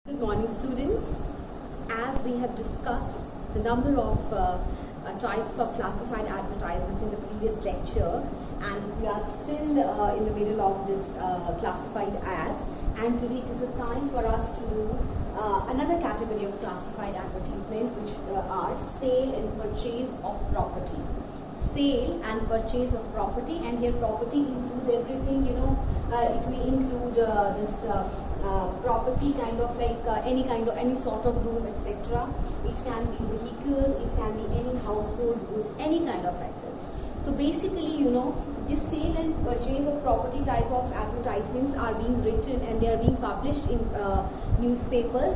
Good morning, students. As we have discussed the number of types of classified advertisement in the previous lecture, and we are still in the middle of this classified ads, and today it is a time for us to do another category of classified advertisement, which are sale and purchase of property. Sale and purchase of property, and here property includes everything, it may include this property kind of like any sort of room, etc. It can be vehicles, it can be any household goods, any kind of assets. So basically, this sale and purchase of property type of advertisements are being written and they are being published in newspapers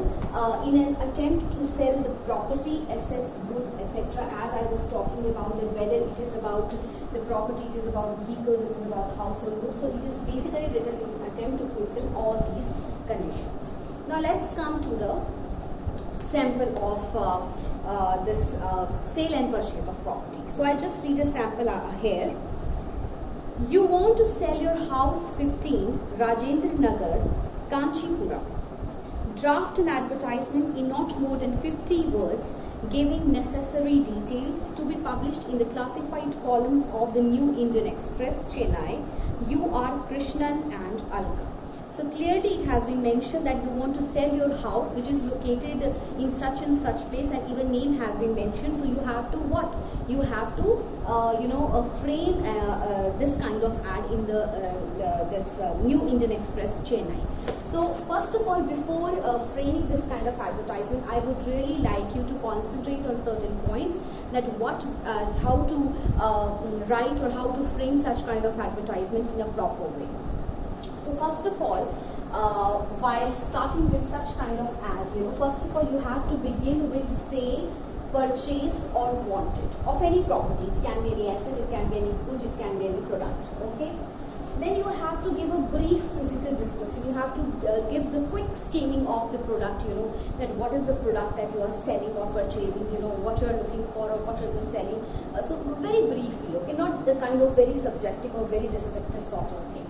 in an attempt to sell the property, assets, goods, etc. As I was talking about, that whether it is about the property, it is about vehicles, it is about household goods. So it is basically written in an attempt to fulfill all these conditions. Now let's come to the sample of this sale and purchase of property. So I just read a sample here. You want to sell your house 15 Rajendra Nagar, Kanchipuram. Draft an advertisement in not more than 50 words giving necessary details to be published in the classified columns of the New Indian Express, Chennai. You are Krishnan and Alka. So clearly it has been mentioned that you want to sell your house which is located in such and such place, and even name has been mentioned. So you have to what? You have to frame this kind of ad in this New Indian Express, Chennai. So first of all, before framing this kind of advertisement, I would really like you to concentrate on certain points, that how to write or how to frame such kind of advertisement in a proper way. So first of all, while starting with such kind of ads, first of all you have to begin with sale, purchase or wanted of any property. It can be any asset, it can be any good, it can be any product. Okay. Then you have to give a brief physical description. You have to give the quick scheming of the product, that what is the product that you are selling or purchasing, what you are looking for or what you are selling. So very briefly, okay, not the kind of very subjective or very descriptive sort of thing.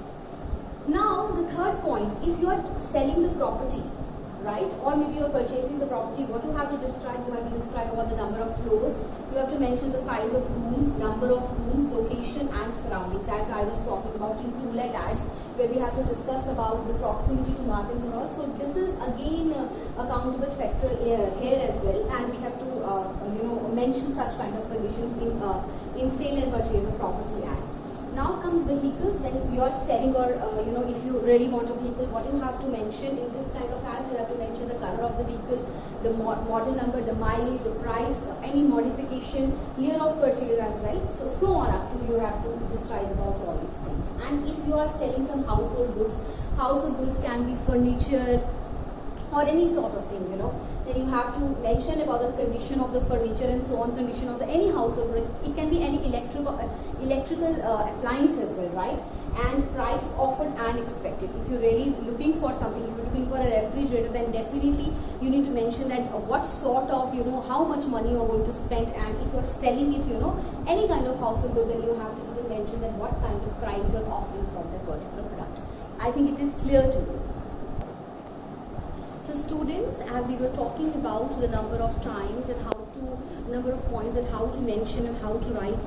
Now the third point, if you are selling the property, right, or maybe you are purchasing the property, what you have to describe? You have to describe about the number of floors. You have to mention the size of rooms, number of rooms, location and surroundings, as I was talking about in two-leg ads, where we have to discuss about the proximity to markets and all. So this is again a countable factor here as well, and we have to mention such kind of conditions in sale and purchase of property ads. Now comes vehicles. When you are selling, or if you really want a vehicle, what you have to mention in this kind of ads, you have to mention the color of the vehicle, the model number, the mileage, the price, any modification, year of purchase as well. So on up to you have to describe about all these things. And if you are selling some household goods can be furniture or any sort of thing, then you have to mention about the condition of the furniture and so on, condition of any household. It can be any electrical appliance as well, right? And price offered and expected. If you're really looking for something, if you're looking for a refrigerator, then definitely you need to mention that what sort of, how much money you're going to spend. And if you're selling it, any kind of household good, then you have to even mention that what kind of price you're offering for that particular product. I think it is clear to you. So students, as we were talking about the number of times and number of points and how to mention and how to write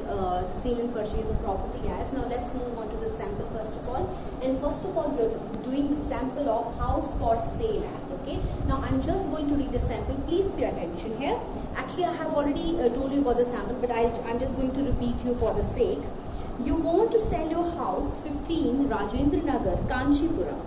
sale and purchase of property ads. Now let's move on to the sample first of all. And first of all, we are doing the sample of house for sale ads. Okay. Now I'm just going to read the sample. Please pay attention here. Actually, I have already told you about the sample, but I'm just going to repeat you for the sake. You want to sell your house 15 Rajendra Nagar, Kanchipuram.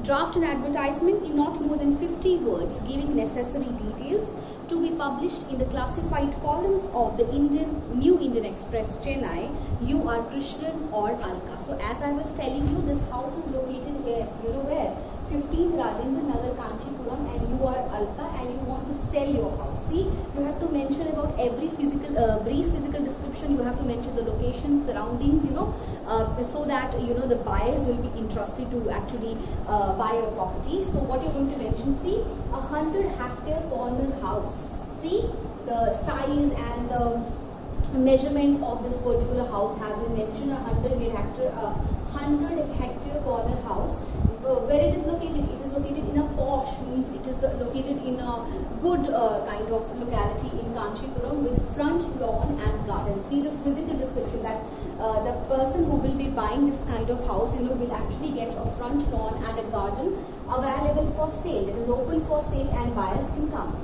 Draft an advertisement in not more than 50 words giving necessary details to be published in the classified columns of the New Indian Express, Chennai. You are Krishnan or Alka. So as I was telling you, this house is located here, where? 15th Rajendra Nagar, Kanchipuram, and you are Alka and you want to sell your house. See, you have to mention about every brief physical description. You have to mention the location, surroundings, so that the buyers will be interested to actually buy your property. So what you're going to mention, see, 100-hectare corner house. See, the size and the measurement of this particular house has been mentioned. 100 hectare corner house. where it is located. It is located in a posh, means it is located in a good kind of locality in Kanchipuram with front lawn and garden. See the physical description that the person who will be buying this kind of house, will actually get a front lawn and a garden available for sale. It is open for sale and buyers can come.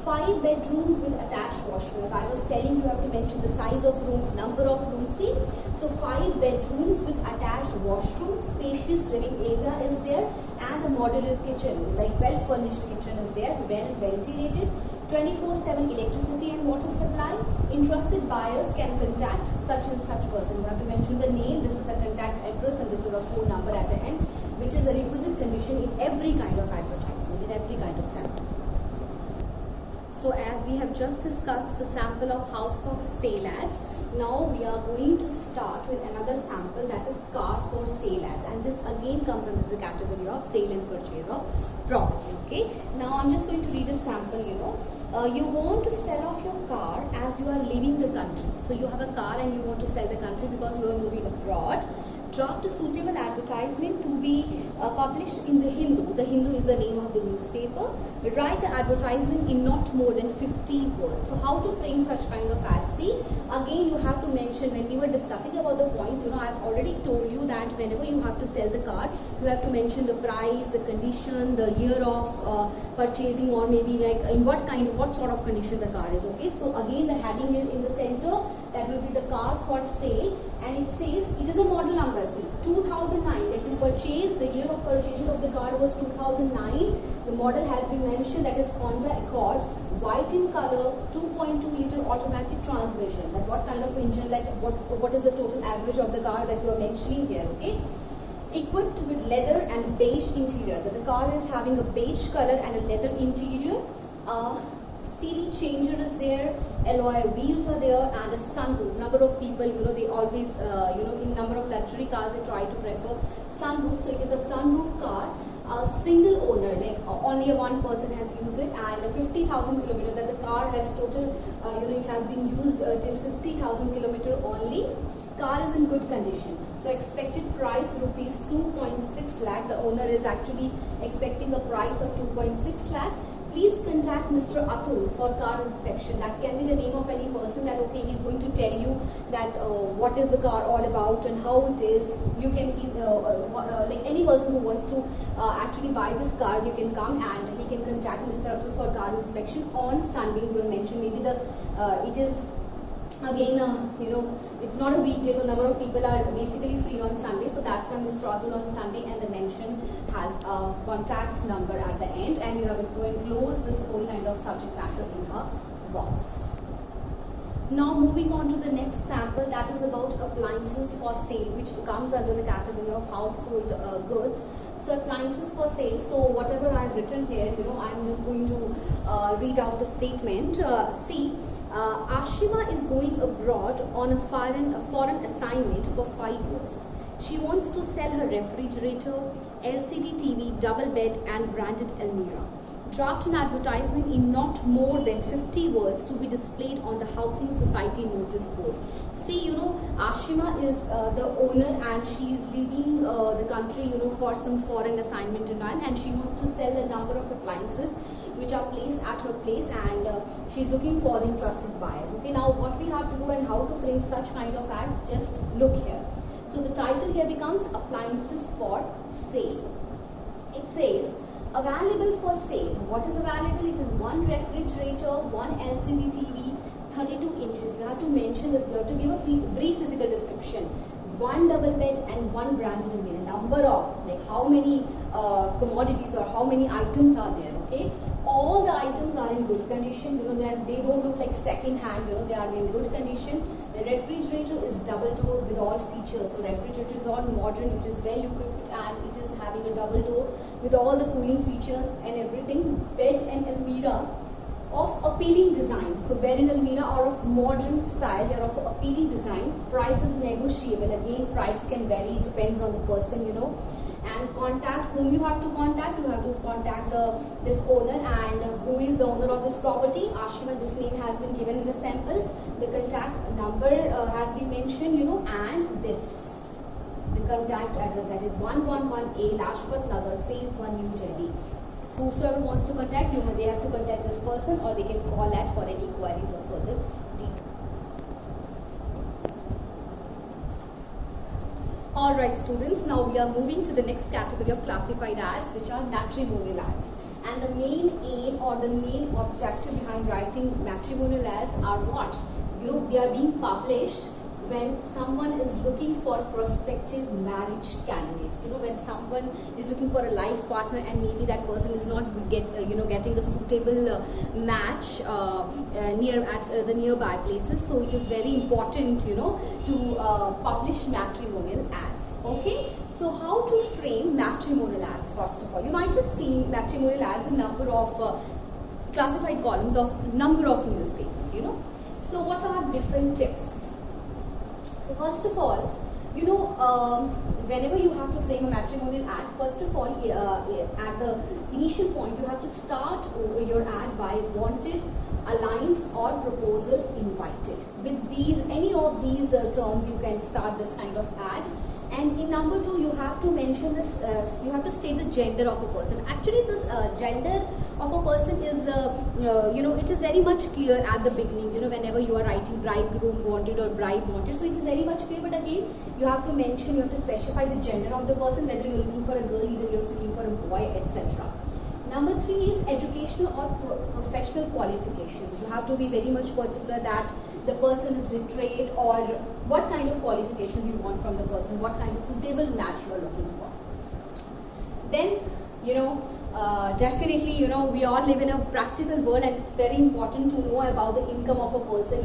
5 bedrooms with attached washrooms. I was telling you have to mention the size of rooms, number of rooms. See, so 5 bedrooms with attached washrooms, spacious living area is there, and a modular kitchen, like well furnished kitchen is there, well ventilated, 24/7 electricity and water supply. Interested buyers can contact such and such person. You have to mention the name, this is the contact address, and this is a phone number at the end, which is a requisite condition in every kind of advertisement, in every kind of sample. So as we have just discussed the sample of house for sale ads, now we are going to start with another sample, that is car for sale ads, and this again comes under the category of sale and purchase of property. Okay, now I'm just going to read a sample. You want to sell off your car as you are leaving the country. So you have a car and you want to sell the country because you are moving abroad. Draft a suitable advertisement to be published in the Hindu. The Hindu is the name of the newspaper. Write the advertisement in not more than 50 words. So how to frame such kind of ads? See, again you have to mention, when we were discussing about the points, I've already told you that whenever you have to sell the car, you have to mention the price, the condition, the year of purchasing, or maybe like in what sort of condition the car is. Okay, so again the heading in the center, that will be the car for sale, and it says it is a model number. See, 2009, like you purchased, the year of purchasing of the car was 2009. The model has been mentioned, that is Honda Accord, white in color, 2.2 liter automatic transmission. That what kind of engine, like what is the total average of the car that you are mentioning here. Okay, equipped with leather and beige interior. That the car is having a beige color and a leather interior. CD changer is there, alloy wheels are there, and a sunroof. Number of people, they always, in number of luxury cars, they try to prefer sunroof. So it is a sunroof car, a single owner, like only one person has used it, and 50,000 kilometers. That the car has total, it has been used till 50,000 kilometers only. Car is in good condition. So expected price rupees 2.6 lakh. The owner is actually expecting a price of 2.6 lakh. Please contact Mr. Atul for car inspection. That can be the name of any person, that okay, he's going to tell you that what is the car all about and how it is. You can, like any person who wants to actually buy this car, you can come and he can contact Mr. Atul for car inspection on Sundays. We have mentioned maybe it is again, it's not a weekday, so number of people are basically free on Sunday. So that's why Mr. Atul on Sunday, and the mention has a contact number at the end, and you have to enclose this whole kind of subject matter in a box. Now moving on to the next sample, that is about appliances for sale, which comes under the category of household goods. So appliances for sale. So whatever I have written here, I'm just going to read out the statement. See. Ashima is going abroad on a foreign assignment for 5 years. She wants to sell her refrigerator, LCD TV, double bed and branded Almirah. Draft an advertisement in not more than 50 words to be displayed on the Housing Society notice board. See, Ashima is the owner, and she is leaving the country, for some foreign assignment in Iran, and she wants to sell a number of appliances which are placed at her place, and she's looking for the interested buyers. Okay, now what we have to do and how to frame such kind of ads, just look here. So the title here becomes appliances for sale. It says available for sale. What is available? It is one refrigerator, one LCD TV, 32 inches. You have to mention that, you have to give a brief physical description. One double bed and one branded Almirah. Number of, like how many commodities or how many items are there. Okay, all the items are in good condition. They don't look like second hand. They are in good condition. The refrigerator is double door with all features. So refrigerator is all modern. It is well equipped, and it is having a double door with all the cooling features and everything. Bed and Almirah of appealing design. So bed and Almirah are of modern style. They are of appealing design. Price is negotiable. Again, price can vary. It depends on the person. And contact whom you have to contact. You have to contact this owner, and who is the owner of this property. Ashima, this name has been given in the sample. The contact number has been mentioned, and this. The contact address, that is 111A Lajpat Nagar, Phase 1, New Delhi. So whosoever wants to contact you, they have to contact this person, or they can call at for any queries or further details. Alright students, now we are moving to the next category of classified ads, which are matrimonial ads. And the main aim or the main objective behind writing matrimonial ads are what? They are being published when someone is looking for prospective marriage candidates. When someone is looking for a life partner and maybe that person is not getting a suitable match near at the nearby places. So it is very important, to publish matrimonial ads. Okay. So how to frame matrimonial ads? First of all, you might have seen matrimonial ads in number of classified columns of number of newspapers. So what are different tips? So first of all, whenever you have to frame a matrimonial ad, first of all, at the initial point, you have to start your ad by wanted, alliance, or proposal invited. With any of these terms, you can start this kind of ad. And in number 2, you have to mention this, you have to state the gender of a person. Actually, this gender of a person is, it is very much clear at the beginning, whenever you are writing bridegroom wanted or bride wanted. So it is very much clear, but again, you have to mention, you have to specify the gender of the person, whether you're looking for a girl, either you're looking for a boy, etc. Number 3 is educational or professional qualification. You have to be very much particular that the person is literate, or what kind of qualifications you want from the person, what kind of suitable match you are looking for. Then, definitely, we all live in a practical world, and it's very important to know about the income of a person.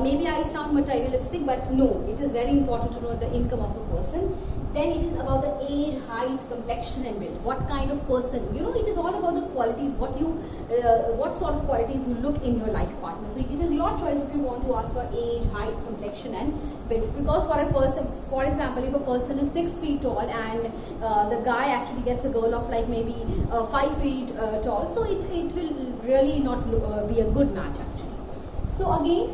Maybe I sound materialistic, but no, it is very important to know the income of a person. Then it is about the age, height, complexion, and build. What kind of person, it is all about the qualities, what sort of qualities you look in your life partner. So it is your choice if you want to ask for age, height, complexion, and build. Because for a person, for example, if a person is 6 feet tall and the guy actually gets a girl of like maybe 5 feet tall, so it will really not be a good match actually. So again,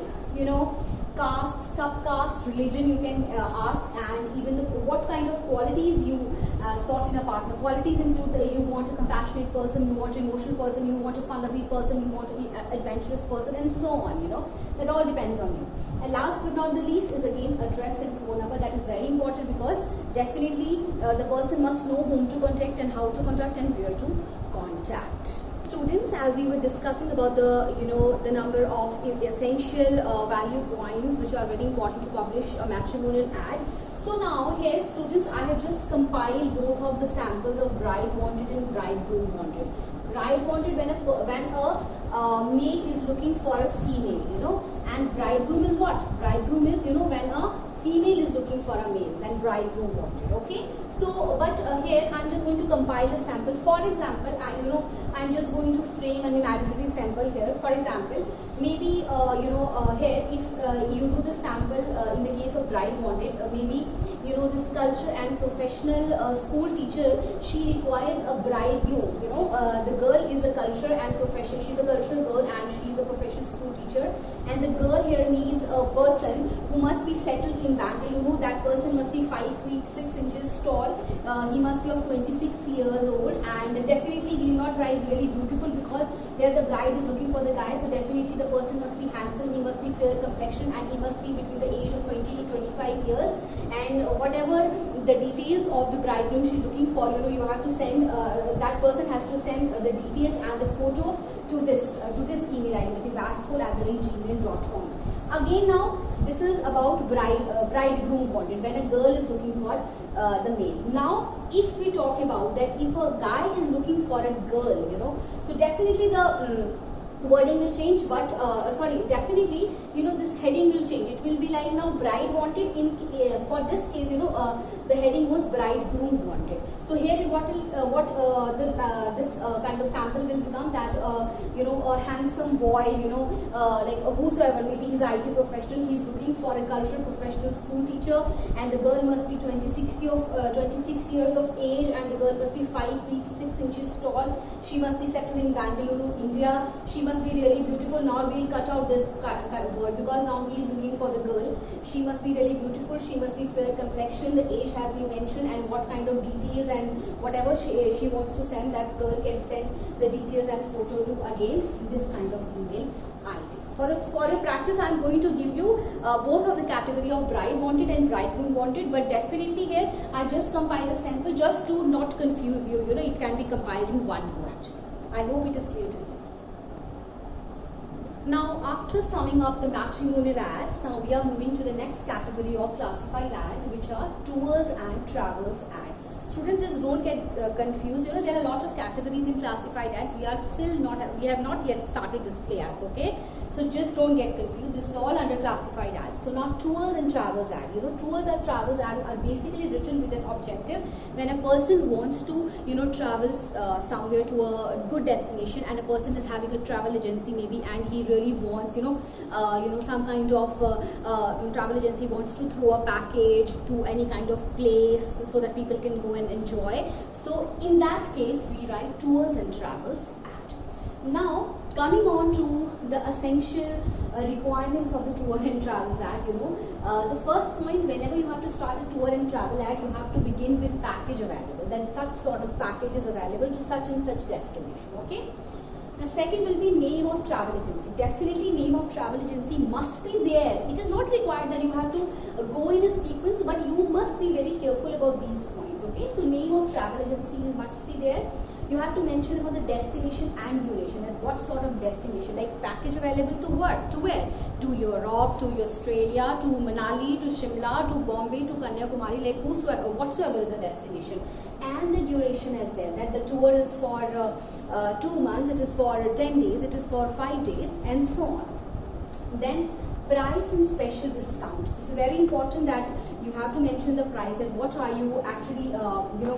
caste, subcaste, religion you can ask, and even what kind of qualities you sought in a partner. Qualities include you want a compassionate person, you want an emotional person, you want a fun-loving person, you want to be an adventurous person, and so on. That all depends on you. And last but not the least is again address and phone number. That is very important, because definitely the person must know whom to contact and how to contact and where to contact. Students, as we were discussing about the number of essential value points which are very important to publish a matrimonial ad. So now here students, I have just compiled both of the samples of bride wanted and bridegroom wanted. Bride wanted when a male is looking for a female, and bridegroom is what? Bridegroom is when a female is looking for a male, then bridegroom wanted. Okay, so but here I'm just going to compile a sample. For example, I'm just going to frame an imaginary sample here. For example, maybe here if you do the sample in the case of bride wanted, maybe this culture and professional school teacher, she requires a bridegroom. The girl is a culture and profession, she's a cultural girl and she's a professional school teacher, and the girl here needs a person who must be settled in Bangalore. That person must be 5 feet 6 inches tall, he must be of 26 years old, and definitely we will not write really beautiful, because here the bride is looking for the guy, so definitely the person must be handsome, he must be fair complexion, and he must be between the age of 20 to 25 years, and whatever the details of the bridegroom she's looking for, you have to send, that person has to send the details and the photo to this email ID, that is vascol@gmail.com. Again, now this is about bridegroom wanted, when a girl is looking for the male. Now if we talk about that, if a guy is looking for a girl, so definitely the wording will change, but definitely this heading will change. It will be like now bride wanted. For this case, the heading was bridegroom wanted. So here this kind of sample will become that a handsome boy, like whosoever, maybe he's IT professional, he's looking for a cultural professional school teacher, and the girl must be 26 years of age, and the girl must be 5 feet 6 inches tall. She must be settled in Bangalore, India. She must be really beautiful. Now we'll cut out this word because now he's looking for the girl. She must be really beautiful. She must be fair complexion. The age has been mentioned and what kind of details and whatever she wants to send, that girl can send the details and photo to again this kind of email ID. For your practice, I am going to give you both of the category of bride wanted and bridegroom wanted, but definitely here I just compiled a sample just to not confuse you. You know, it can be compiled in one go actually. I hope it is clear to you. Now, after summing up the matrimonial ads, now we are moving to the next category of classified ads, which are tours and travels ads. Students, just don't get confused. You know, there are a lot of categories in classified ads. We have not yet started display ads, okay? So just don't get confused. This is all under classified ads. So now tours and travels ad. You know, tours and travels ad are basically written with an objective. When a person wants to, you know, travel somewhere to a good destination, and a person is having a travel agency maybe, and he really wants, some kind of travel agency wants to throw a package to any kind of place so that people can go and enjoy. So in that case, we write tours and travels ad. Now, coming on to the essential requirements of the tour and travels ad, the first point, whenever you have to start a tour and travel ad, you have to begin with package available. Then such sort of package is available to such and such destination, okay? The second will be name of travel agency. Definitely name of travel agency must be there. It is not required that you have to go in a sequence, but you must be very careful about these points, okay? So name of travel agency must be there. You have to mention about the destination and duration, and what sort of destination, like package available to what, to where, to Europe, to Australia, to Manali, to Shimla, to Bombay, to Kanyakumari, like whatsoever is the destination, and the duration as well, that the tour is for 2 months, it is for 10 days, it is for 5 days, and so on. Then price and special discount. This is very important that you have to mention the price and what are you actually,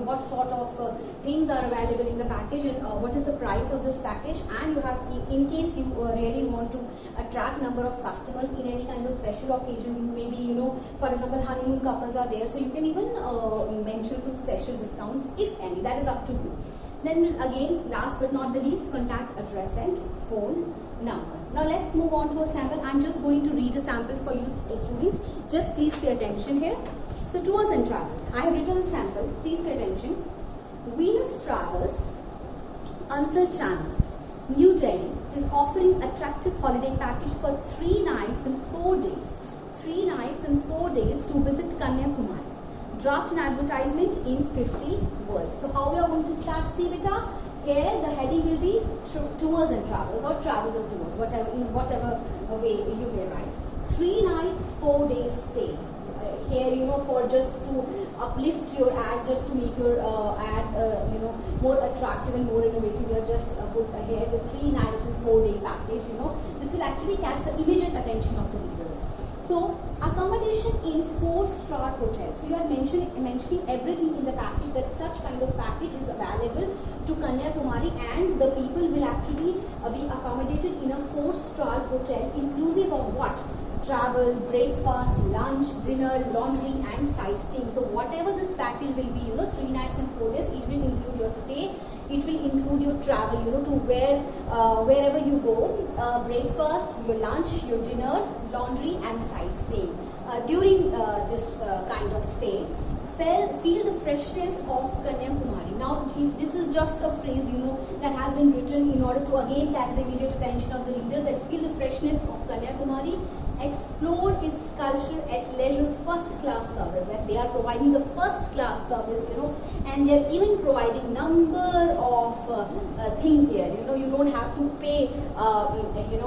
what sort of things are available in the package, and what is the price of this package. And you have, in case you really want to attract number of customers in any kind of special occasion, maybe, for example, honeymoon couples are there, so you can even mention some special discounts, if any, that is up to you. Then again, last but not the least, contact address and phone number. Now let's move on to a sample. I'm just going to read a sample for you students. Just please pay attention here. So tours and travels. I have written a sample. Please pay attention. Venus Travels, Ansar Channel, New Delhi is offering attractive holiday package for 3 nights and 4 days. 3 nights and 4 days to visit Kanyakumari. Draft an advertisement in 50 words. So how we are going to start, see beta? Here the heading will be tours and travels, or travels and tours, whatever way you may write. 3 nights, 4 days stay. Here, for just to uplift your ad, just to make your ad, more attractive and more innovative, you have just put here the 3 nights and 4 day package. This will actually catch the immediate attention of the readers. So, accommodation in 4-star hotel. So, you are mentioning everything in the package, that such kind of package is available to Kanyakumari, and the people will actually be accommodated in a 4-star hotel, inclusive of what? Travel, breakfast, lunch, dinner, laundry, and sightseeing. So, whatever this package will be, 3 nights and 4 days, it will include your stay. It will include your travel, to wherever you go, breakfast, your lunch, your dinner, laundry, and sightseeing. During this kind of stay, feel the freshness of Kanyakumari. Now, this is just a phrase, that has been written in order to again catch the immediate attention of the readers, that feel the freshness of Kanyakumari. Explore its culture at leisure, first-class service, that they are providing the first-class service, and they are even providing number of things here. You don't have to pay, you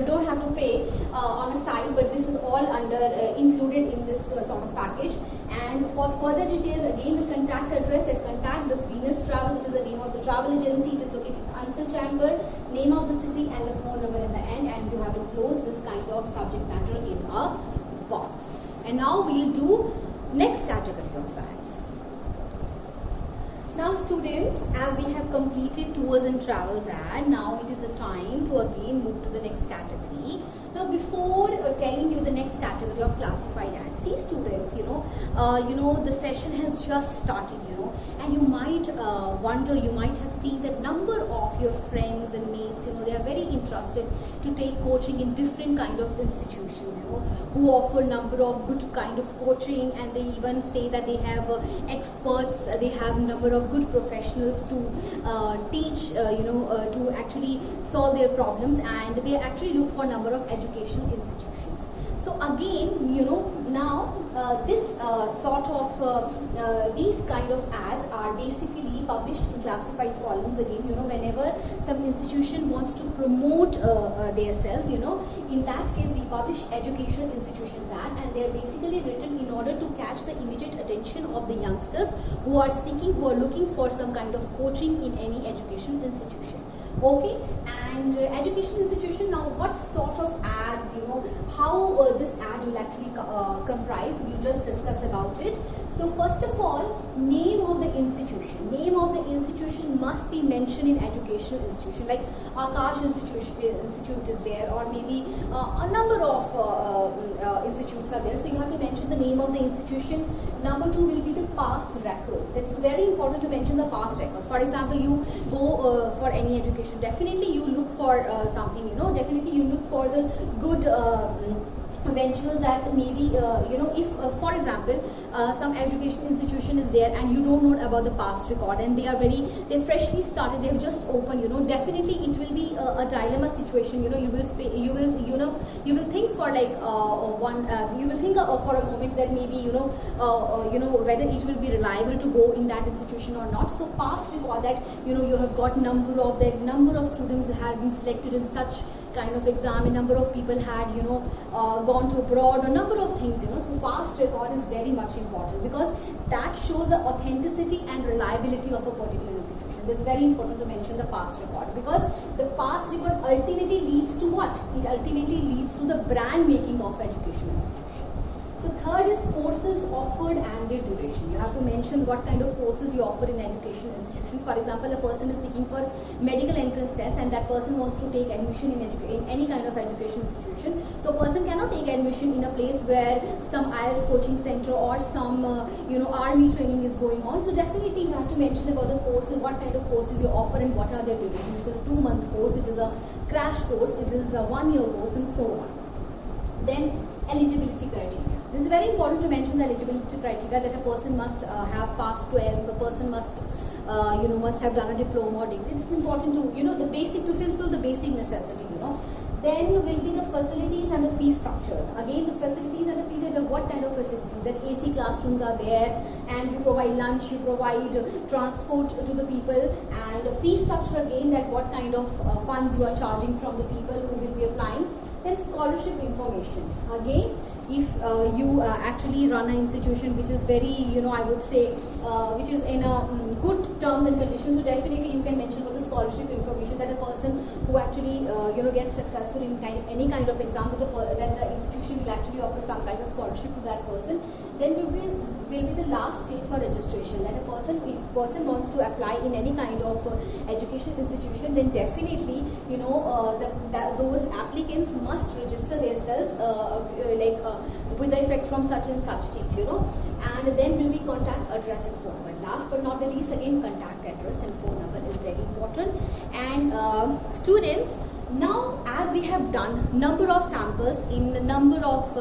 don't have to pay on a side, but this is all under included in this sort of package. And for further details, again the contact address, and contact this Venus Travel, which is the name of the travel agency. It is located in Ansar Chamber, name of the city, and the phone number in the end, and you have enclosed this kind of subject matter in a box. And now we'll do next category of ads. Now students, as we have completed tours and travels ad, now it is a time to again move to the next category. Now before telling you the next category of classified ads, see students, the session has just started, and you might wonder, you might have seen that number of your friends and mates, they are very interested to take coaching in different kind of institutions, who offer number of good kind of coaching, and they even say that they have experts, they have number of good professionals to teach, to actually solve their problems, and they actually look for number of educational institutions. So again, now this sort of these kind of ads are basically published in classified columns. Again, whenever some institution wants to promote themselves, in that case we publish educational institutions ad, and they are basically written in order to catch the immediate attention of the youngsters who are looking for some kind of coaching in any education institution. Okay, and education institution, now what sort of ads, how this ad will actually comprise, we'll just discuss about it. So first of all, name of the institution. Name of the institution must be mentioned in educational institution, like Akash Institute is there, or maybe a number of institutes are there. So you have to mention the name of the institution. Number 2 will be the past record. That's very important to mention the past record. For example, you go for any education, definitely you look for something, definitely you look for the good ventures that maybe if for example some education institution is there and you don't know about the past record, and they freshly started, they have just opened, definitely it will be a dilemma situation. You will think for like you will think for a moment that maybe whether it will be reliable to go in that institution or not. So past record, that you have got number of students have been selected in such kind of exam, a number of people had gone to abroad, a number of things, so past record is very much important, because that shows the authenticity and reliability of a particular institution. It's very important to mention the past record, because the past record ultimately leads to what? It ultimately leads to the brand making of education institution. So third is courses offered and their duration. You have to mention what kind of courses you offer in education institution. For example, a person is seeking for medical entrance tests, and that person wants to take admission in any kind of education institution. So a person cannot take admission in a place where some IELTS coaching center or some army training is going on. So definitely you have to mention about the courses, what kind of courses you offer and what are their durations. It is a 2-month course, it is a crash course, it is a 1-year course, and so on. Then eligibility criteria. This is very important to mention the eligibility criteria, that a person must have passed 12, the person must have done a diploma or degree. This is important to the basic, to fulfill the basic necessity. Then will be the facilities and the fee structure. Again, the facilities and the fees, what kind of facilities? That AC classrooms are there, and you provide lunch, you provide transport to the people, and fee structure again, that what kind of funds you are charging from the people who will be applying. Then scholarship information. Again, if you actually run an institution which is very, I would say, which is in a good terms and conditions, so definitely you can mention about the scholarship information, that a person who actually gets successful in any kind of exam, that the institution will actually offer some kind of scholarship to that person. Then will be the last stage for registration, that if person wants to apply in any kind of education institution, then definitely those applicants must register themselves with the effect from such and such date, and then will be contact address and phone number. Last but not the least, again, contact address and phone number is very important. And students, now as we have done number of samples in a number of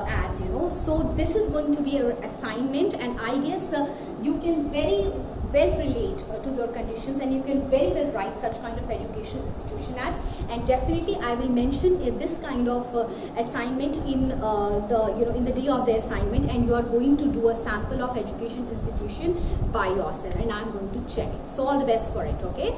ads, so this is going to be an assignment, and I guess you can very well relate to your conditions, and you can very well write such kind of education institution ad. And definitely I will mention this kind of assignment in the day of the assignment, and you are going to do a sample of education institution by yourself, and I'm going to check it. So all the best for it. Okay.